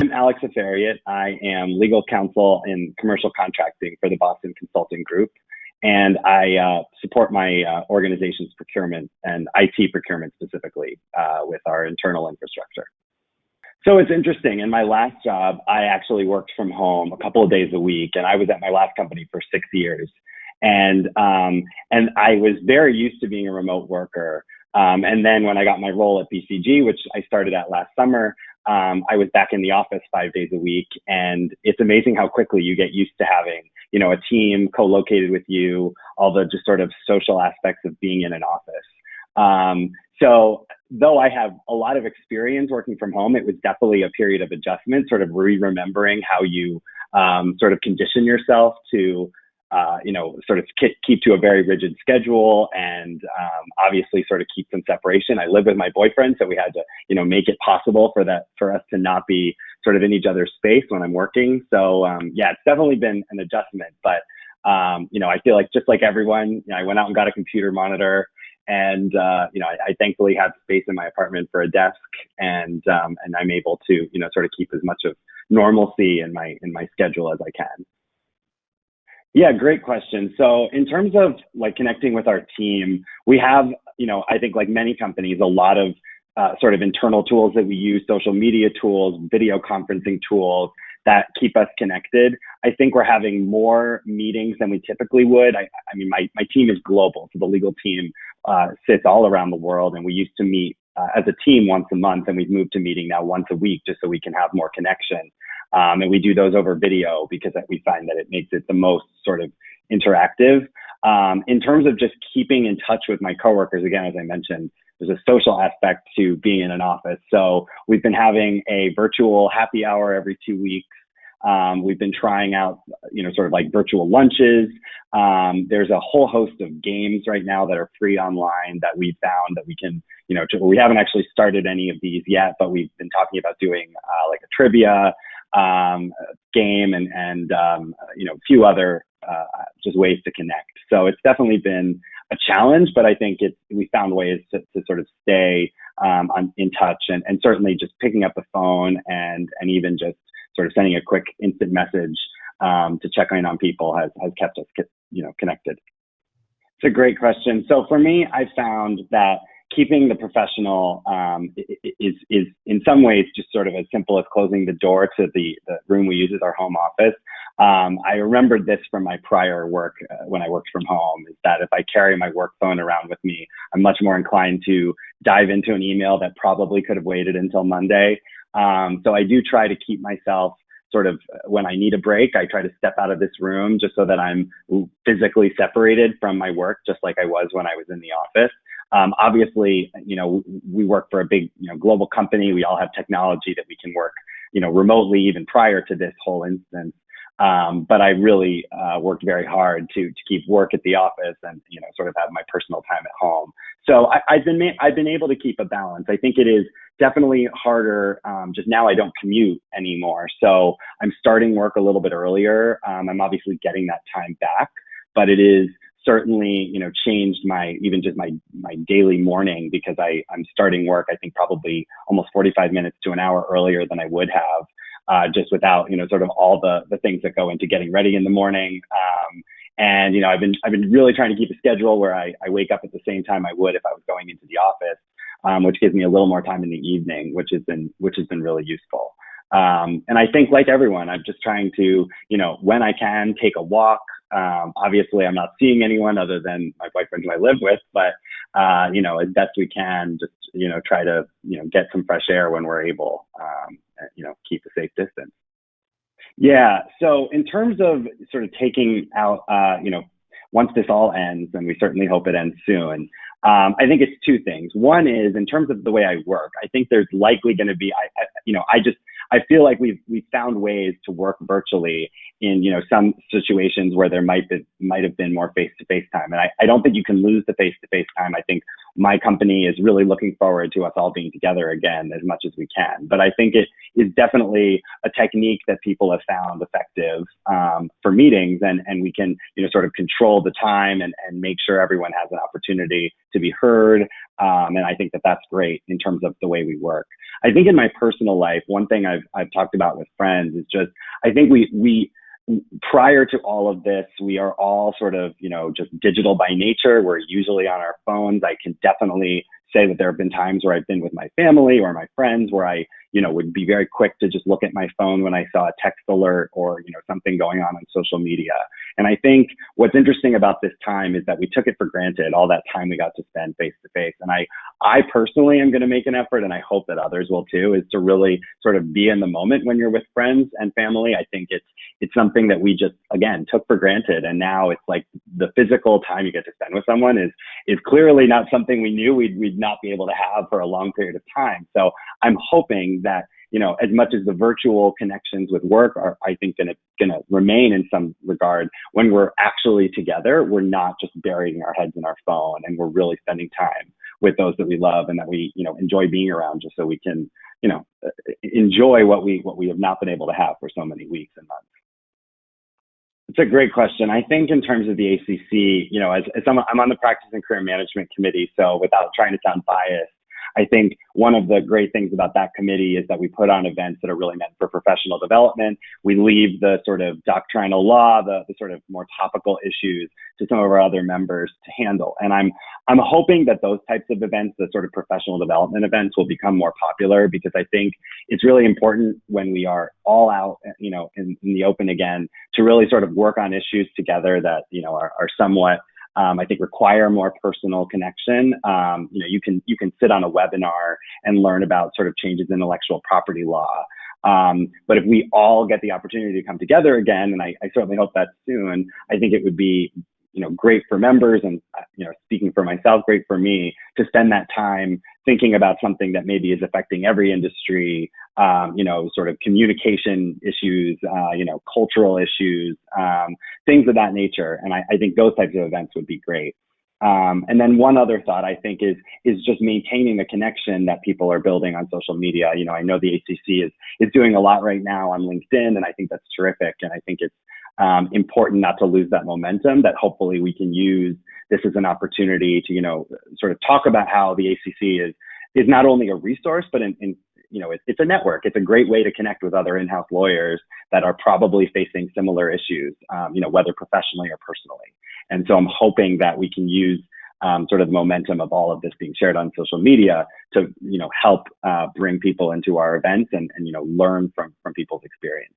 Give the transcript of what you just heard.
I'm Alex Aferiat. I am legal counsel in commercial contracting for the Boston Consulting Group, and I support my organization's procurement and IT procurement specifically with our internal infrastructure. So it's interesting. In my last job, I actually worked from home a couple of days a week, and I was at my last company for 6 years. And I was very used to being a remote worker. And then when I got my role at BCG, which I started at last summer, I was back in the office 5 days a week. And it's amazing how quickly you get used to having, a team co-located with you, all the just sort of social aspects of being in an office. So though I have a lot of experience working from home, it was definitely a period of adjustment, sort of remembering how you sort of condition yourself to sort of keep to a very rigid schedule and obviously sort of keep some separation. I live with my boyfriend, so we had to, make it possible for us to not be sort of in each other's space when I'm working. So yeah, it's definitely been an adjustment, but I feel like just like everyone, I went out and got a computer monitor, and I thankfully have space in my apartment for a desk, and I'm able to sort of keep as much of normalcy in my schedule as I can. Yeah, great question. So in terms of like connecting with our team, we have, I think like many companies, a lot of sort of internal tools that we use, social media tools, video conferencing tools that keep us connected. I think we're having more meetings than we typically would. I mean, my team is global, so the legal team sits all around the world, and we used to meet as a team once a month, and we've moved to meeting now once a week just so we can have more connection. And we do those over video because we find that it makes it the most sort of interactive. In terms of just keeping in touch with my coworkers, again, as I mentioned, there's a social aspect to being in an office. So we've been having a virtual happy hour every 2 weeks. We've been trying out, sort of like virtual lunches. There's a whole host of games right now that are free online that we found that we can, we haven't actually started any of these yet, but we've been talking about doing like a trivia game and a few other just ways to connect. So it's definitely been a challenge, but I think we found ways to sort of stay in touch, and certainly just picking up the phone and even just sort of sending a quick instant message to check in on people has kept us connected. It's a great question. So for me, I found that keeping the professional is in some ways just sort of as simple as closing the door to the room we use as our home office. I remembered this from my prior work when I worked from home, is that if I carry my work phone around with me, I'm much more inclined to dive into an email that probably could have waited until Monday. So I do try to keep myself sort of, when I need a break, I try to step out of this room just so that I'm physically separated from my work, just like I was when I was in the office. Obviously, we work for a big, global company. We all have technology that we can work, remotely even prior to this whole instance. But I really worked very hard to keep work at the office and, sort of have my personal time at home. So I've been able to keep a balance. I think it is definitely harder. Just now I don't commute anymore. So I'm starting work a little bit earlier. I'm obviously getting that time back, but it is certainly, changed my daily morning, because I'm starting work, I think probably almost 45 minutes to an hour earlier than I would have, just without, sort of all the things that go into getting ready in the morning. And, I've been really trying to keep a schedule where I wake up at the same time I would if I was going into the office, which gives me a little more time in the evening, which has been really useful. And I think like everyone, I'm just trying to, when I can, take a walk. Obviously I'm not seeing anyone other than my boyfriend who I live with, but, as best we can, just, try to, get some fresh air when we're able, keep a safe distance. Yeah. So in terms of sort of taking out, once this all ends, and we certainly hope it ends soon, I think it's two things. One is in terms of the way I work, I think there's likely going to be, I feel like we've found ways to work virtually in, some situations where there might have been more face-to-face time. And I don't think you can lose the face-to-face time. I think my company is really looking forward to us all being together again as much as we can. But I think it is definitely a technique that people have found effective for meetings, and we can, sort of control the time and make sure everyone has an opportunity to be heard, And I think that that's great in terms of the way we work. I think in my personal life, one thing I've talked about with friends is just, I think we prior to all of this, we are all sort of, just digital by nature. We're usually on our phones. I can definitely say that there have been times where I've been with my family or my friends where I, would be very quick to just look at my phone when I saw a text alert or, something going on social media. And I think what's interesting about this time is that we took it for granted, all that time we got to spend face to face. And I personally am going to make an effort, and I hope that others will too, is to really sort of be in the moment when you're with friends and family. I think it's something that we just, again, took for granted. And now it's like the physical time you get to spend with someone is clearly not something we knew we'd not be able to have for a long period of time. So I'm hoping that, as much as the virtual connections with work are, I think, gonna remain in some regard, when we're actually together, we're not just burying our heads in our phone, and we're really spending time with those that we love and that we, enjoy being around, just so we can, enjoy what we have not been able to have for so many weeks and months. It's a great question. I think in terms of the ACC, as someone, I'm on the Practice and Career Management Committee, so without trying to sound biased, I think one of the great things about that committee is that we put on events that are really meant for professional development. We leave the sort of doctrinal law, the sort of more topical issues to some of our other members to handle. And I'm hoping that those types of events, the sort of professional development events, will become more popular, because I think it's really important when we are all out, in the open again, to really sort of work on issues together that, are somewhat, I think, require more personal connection. You can sit on a webinar and learn about sort of changes in intellectual property law. But if we all get the opportunity to come together again, and I certainly hope that soon, I think it would be, great for members and, speaking for myself, great for me to spend that time thinking about something that maybe is affecting every industry, sort of communication issues, cultural issues, things of that nature. And I think those types of events would be great. And then one other thought, I think, is just maintaining the connection that people are building on social media. I know the ACC is doing a lot right now on LinkedIn, and I think that's terrific. And I think it's important not to lose that momentum, that hopefully we can use this as an opportunity to, sort of talk about how the ACC is not only a resource, but it's a network. It's a great way to connect with other in-house lawyers that are probably facing similar issues, whether professionally or personally. And so I'm hoping that we can use sort of the momentum of all of this being shared on social media to, help bring people into our events and learn from people's experiences.